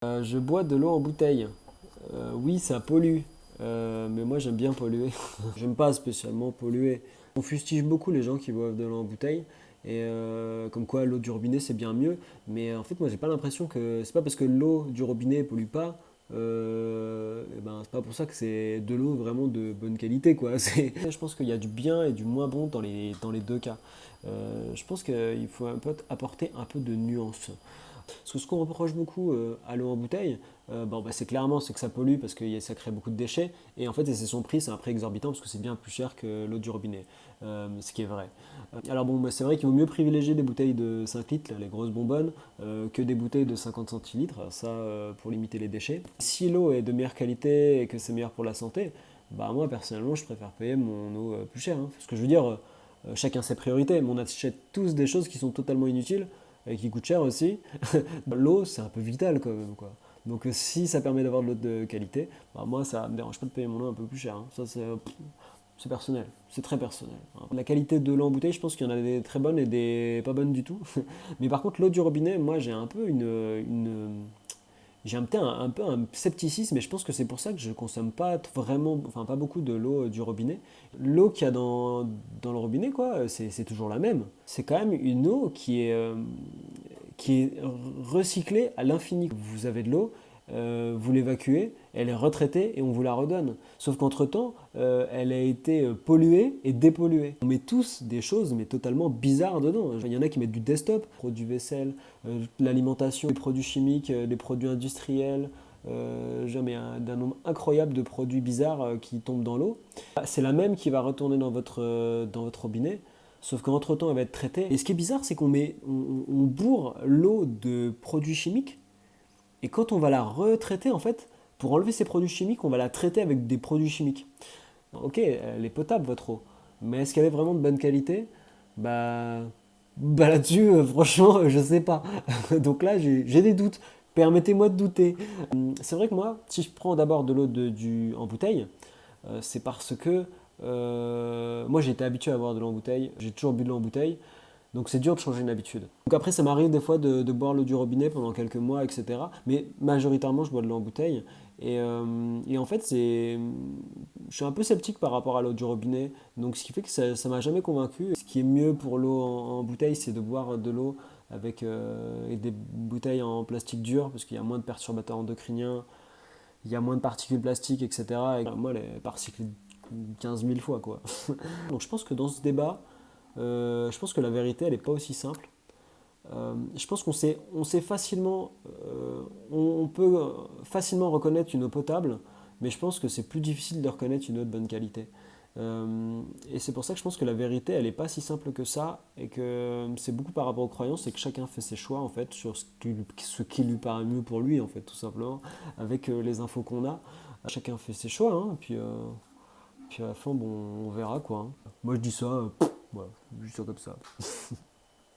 Je bois de l'eau en bouteille. Oui, ça pollue, mais moi j'aime bien polluer. J'aime pas spécialement polluer. On fustige beaucoup les gens qui boivent de l'eau en bouteille, et comme quoi l'eau du robinet c'est bien mieux. Mais en fait, moi j'ai pas l'impression que c'est pas parce que l'eau du robinet pollue pas, et ben, c'est pas pour ça que c'est de l'eau vraiment de bonne qualité, quoi. Je pense qu'il y a du bien et du moins bon dans les deux cas. Je pense qu'il faut un peu apporter un peu de nuance. Parce que ce qu'on reproche beaucoup à l'eau en bouteille, c'est clairement c'est que ça pollue parce que ça crée beaucoup de déchets. Et en fait, c'est son prix, c'est un prix exorbitant parce que c'est bien plus cher que l'eau du robinet. Ce qui est vrai. Alors bon, c'est vrai qu'il vaut mieux privilégier des bouteilles de 5 litres, là, les grosses bonbonnes, que des bouteilles de 50 centilitres, ça pour limiter les déchets. Si l'eau est de meilleure qualité et que c'est meilleur pour la santé, bah moi personnellement je préfère payer mon eau plus cher. Parce que je veux dire, chacun ses priorités, mais on achète tous des choses qui sont totalement inutiles et qui coûtent cher aussi. L'eau, c'est un peu vital quand même, quoi. Donc si ça permet d'avoir de l'eau de qualité, bah, moi ça me dérange pas de payer mon eau un peu plus cher. Ça c'est personnel, c'est très personnel. La qualité de l'eau en bouteille, je pense qu'il y en a des très bonnes et des pas bonnes du tout. Mais par contre, l'eau du robinet, moi j'ai un peu j'ai un peu un scepticisme, et je pense que c'est pour ça que je consomme pas vraiment, enfin pas beaucoup de l'eau du robinet. L'eau qu'il y a dans le robinet, quoi, c'est toujours la même. C'est quand même une eau qui est recyclée à l'infini. Vous avez de l'eau, vous l'évacuez, elle est retraitée et on vous la redonne. Sauf qu'entre-temps, elle a été polluée et dépolluée. On met tous des choses mais totalement bizarres dedans. Il y en a qui mettent du desktop, produits vaisselle, l'alimentation, les produits chimiques, les produits industriels. Jamais d'un nombre incroyable de produits bizarres qui tombent dans l'eau. C'est la même qui va retourner dans votre robinet. Sauf qu'entre-temps, elle va être traitée. Et ce qui est bizarre, c'est on bourre l'eau de produits chimiques. Et quand on va la retraiter, en fait, pour enlever ces produits chimiques, on va la traiter avec des produits chimiques. Ok, elle est potable, votre eau. Mais est-ce qu'elle est vraiment de bonne qualité? Bah, là-dessus, franchement, je sais pas. Donc là, j'ai des doutes. Permettez-moi de douter. C'est vrai que moi, si je prends d'abord de l'eau en bouteille, c'est parce que moi j'ai été habitué à boire de l'eau en bouteille, j'ai toujours bu de l'eau en bouteille, donc c'est dur de changer une habitude. Donc après ça m'arrive des fois de boire l'eau du robinet pendant quelques mois, etc. Mais majoritairement je bois de l'eau en bouteille. Et en fait je suis un peu sceptique par rapport à l'eau du robinet, donc ce qui fait que ça m'a jamais convaincu. Ce qui est mieux pour l'eau en bouteille, c'est de boire de l'eau avec des bouteilles en plastique dur, parce qu'il y a moins de perturbateurs endocriniens, il y a moins de particules plastiques, etc. Et moi, elle est par cycle 15 000 fois, quoi. Donc je pense que dans ce débat, je pense que la vérité, elle n'est pas aussi simple. Je pense qu'on sait facilement, on peut facilement reconnaître une eau potable, mais je pense que c'est plus difficile de reconnaître une eau de bonne qualité. Et c'est pour ça que je pense que la vérité, elle n'est pas si simple que ça, et que c'est beaucoup par rapport aux croyances, et que chacun fait ses choix en fait sur ce qui lui paraît mieux pour lui en fait, tout simplement, avec les infos qu'on a. Chacun fait ses choix, hein, puis à la fin, bon, on verra quoi. Moi je dis ça, voilà, je dis ça comme ça.